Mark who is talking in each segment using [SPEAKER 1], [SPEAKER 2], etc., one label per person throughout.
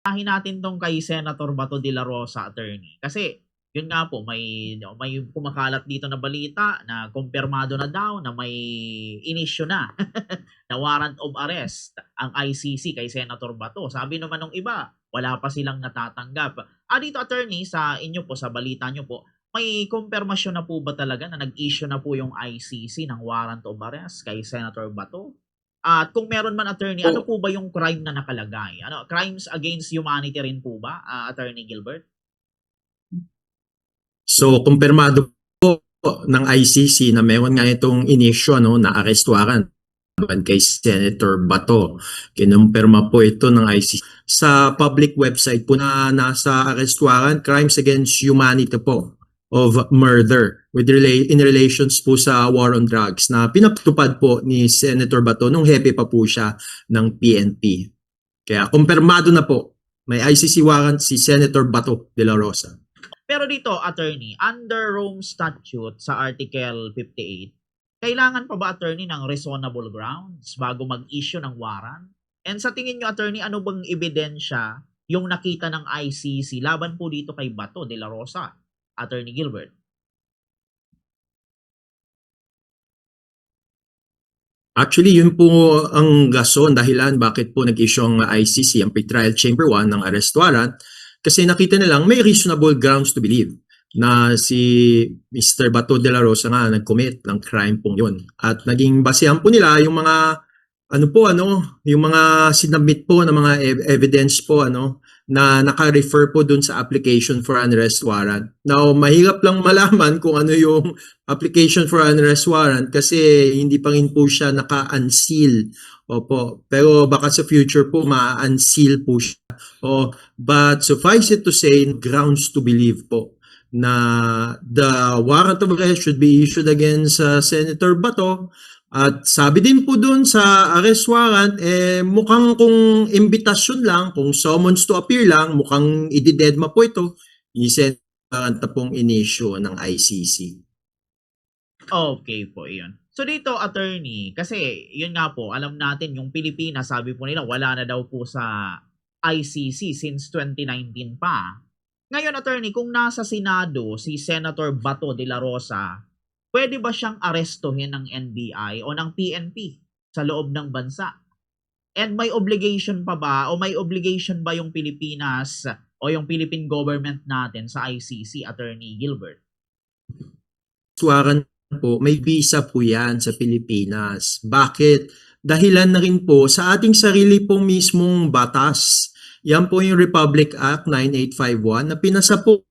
[SPEAKER 1] Unahin natin 'tong kay Senator Bato de la Rosa, attorney. Kasi yun nga po, may kumakalat dito na balita na kumpirmado na daw na may inisyu na na warrant of arrest ang ICC kay Senator Bato. Sabi naman nung iba, wala pa silang natatanggap. Dito attorney, sa inyo po, sa balita niyo po, may kumpirmasyon na po ba talaga na nag-issue na po yung ICC ng warrant of arrest kay Senator Bato? At kung meron man attorney, ano
[SPEAKER 2] Po.
[SPEAKER 1] po ba yung crime na nakalagay? Ano, crimes against humanity rin po ba, Attorney Gilbert?
[SPEAKER 2] So, kumpirmado po ng ICC na meron nga itong inisyu na arrest warrant laban kay Senator Bato. Kinumpirma po ito ng ICC. Sa public website po na nasa arrest warrant, crimes against humanity po of murder in relations po sa war on drugs na pinatupad po ni Senator Bato nung hepe pa po siya ng PNP. Kaya kumpirmado na po, may ICC warrant si Senator Bato de la Rosa.
[SPEAKER 1] Pero dito, attorney, under Rome Statute sa Article 58, kailangan pa ba, attorney, ng reasonable grounds bago mag-issue ng warrant? And sa tingin nyo, attorney, ano bang ebidensya yung nakita ng ICC laban po dito kay Bato de la Rosa, Attorney Gilbert?
[SPEAKER 2] Actually, yun po ang rason, dahilan bakit po nag-issue ang ICC, ang Pretrial Chamber 1 ng arrest warrant, kasi nakita nilang may reasonable grounds to believe na si Mr. Bato de la Rosa nga nag-commit ng crime pong yun. At naging basehan po nila yung mga yung mga sinabmit po ng mga evidence po na naka-refer po dun sa application for an arrest warrant. Now, mahirap lang malaman kung ano yung application for an arrest warrant kasi hindi pa rin po siya naka-unseal. Opo. Pero baka sa future po ma-unseal po siya. But suffice it to say, grounds to believe po na the warrant of arrest should be issued against Senator Bato. At sabi din po dun sa arrest warrant, mukhang kung imbitasyon lang, kung summons to appear lang, mukhang ididedma po ito, i-send warrant na pong in-issue ng ICC.
[SPEAKER 1] Okay po, iyon. So dito, attorney, kasi yun nga po, alam natin yung Pilipinas, sabi po nila, wala na daw po sa ICC since 2019 pa. Ngayon, attorney, kung nasa Senado si Senator Bato de la Rosa, pwede ba siyang arestuhin ng NBI o ng PNP sa loob ng bansa? And may obligation pa ba o may obligation ba yung Pilipinas o yung Philippine government natin sa ICC, Attorney Gilbert?
[SPEAKER 2] Warrant po, may visa po yan sa Pilipinas. Bakit? Dahilan na rin po sa ating sarili pong mismong batas. Yan po yung Republic Act 9851 na pinasa po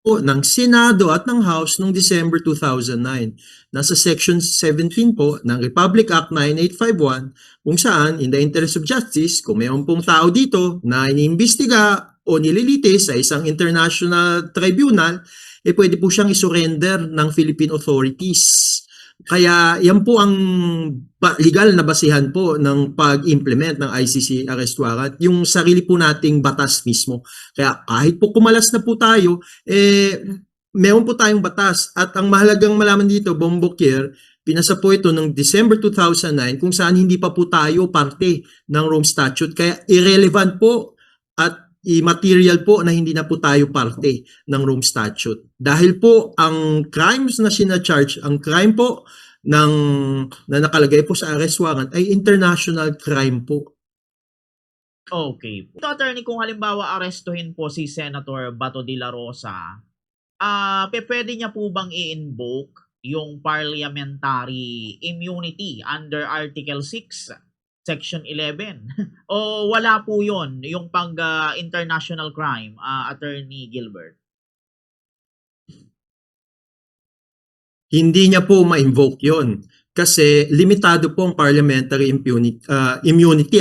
[SPEAKER 2] ng Senado at ng House noong December 2009. Nasa Section 17 po ng Republic Act 9851 kung saan in the interest of justice, kung mayroon pong tao dito na iniimbestiga o nililitis sa isang international tribunal, pwede po siyang isurrender ng Philippine authorities. Kaya yan po ang legal na basihan po ng pag-implement ng ICC arrest warrant, yung sarili po nating batas mismo. Kaya kahit po kumalas na po tayo, meron po tayong batas. At ang mahalagang malaman dito, Bombokir, pinasa po ito noong December 2009 kung saan hindi pa po tayo parte ng Rome Statute. Kaya irrelevant po at immaterial po na hindi na po tayo parte ng Rome Statute. Dahil po ang crimes na sinacharge, ang crime po na nakalagay po sa arrest warrant ay international crime po.
[SPEAKER 1] Okay. Ito, attorney, kung halimbawa arestuhin po si Senator Bato de la Rosa, pwede niya po bang i-invoke yung parliamentary immunity under Article 6, Section 11? O wala po yon yung pag international crime, Attorney Gilbert?
[SPEAKER 2] Hindi niya po ma-invoke yon kasi limitado po ang parliamentary immunity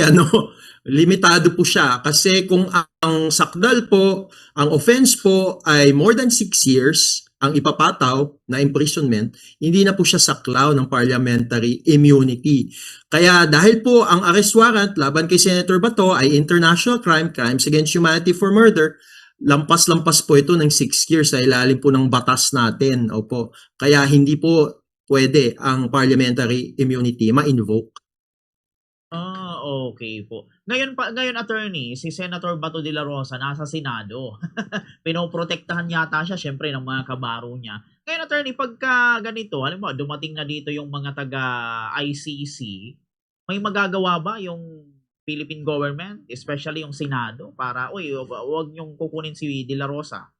[SPEAKER 2] limitado po siya kasi kung ang sakdal po, ang offense po ay more than 6 years ang ipapataw na imprisonment, hindi na po siya saklaw ng parliamentary immunity. Kaya dahil po ang arrest warrant laban kay Senator Bato ay international crime, crimes against humanity for murder, lampas-lampas po ito ng 6 years sa ilalim po ng batas natin. Opo. Kaya hindi po pwede ang parliamentary immunity ma-invoke.
[SPEAKER 1] Okay po. Ngayon attorney, si Senator Bato de la Rosa nasa Senado. Pinoprotektahan yata siya siyempre ng mga kabaro niya. Ngayon attorney, pagka ganito, halimbawa dumating na dito yung mga taga-ICC, may magagawa ba yung Philippine government, especially yung Senado, para, "Uy, wag niyong kukunin si De La Rosa."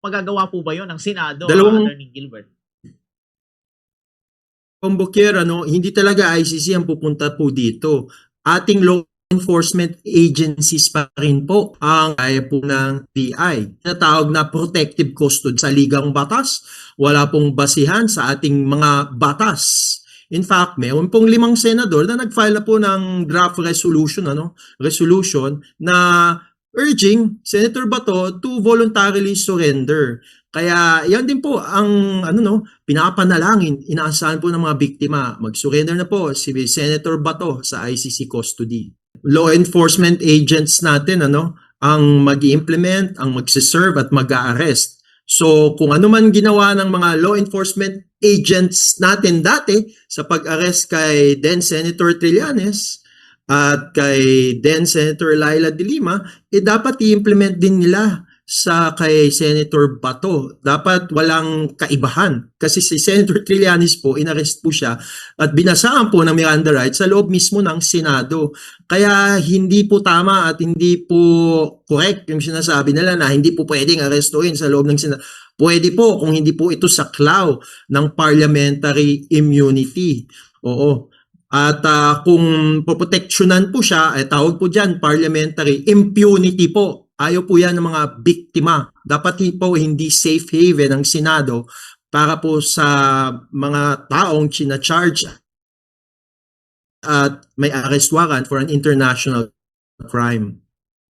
[SPEAKER 1] Magagawa po ba yun ng Senado,
[SPEAKER 2] Dalawang
[SPEAKER 1] Attorney Gilbert?
[SPEAKER 2] Kumbaga, hindi talaga ICC ang pupunta po dito. Ating law enforcement agencies pa rin po ang kaya po ng PI. Tinatawag na protective custody sa ligang batas. Wala pong basihan sa ating mga batas. In fact, mayroon pong 5 senador na nag-file na po ng draft resolution na urging Senator Bato to voluntarily surrender. Kaya yan din po ang pinapanalangin, inaasahan po ng mga biktima. Mag-surrender na po si Senator Bato sa ICC custody. Law enforcement agents natin ang mag-implement, ang magsiserve at mag-arrest. So kung ano man ginawa ng mga law enforcement agents natin dati sa pag-arrest kay then Senator Trillanes at kay then Senator Laila de Lima, dapat i-implement din nila sa kay Senator Bato. Dapat walang kaibahan. Kasi si Senator Trillanes po, inarrest po siya at binasaan po ng Miranda rights sa loob mismo ng Senado. Kaya hindi po tama at hindi po correct yung sinasabi nila na hindi po pwedeng arrestuin sa loob ng Senado. Pwede po kung hindi po ito saklaw ng parliamentary immunity. Oo. At kung poproteksyonan po siya, tawag po dyan, parliamentary impunity po. Ayaw po yan ng mga biktima. Dapat po hindi safe haven ang Senado para po sa mga taong charge at may arrest warrant for an international crime.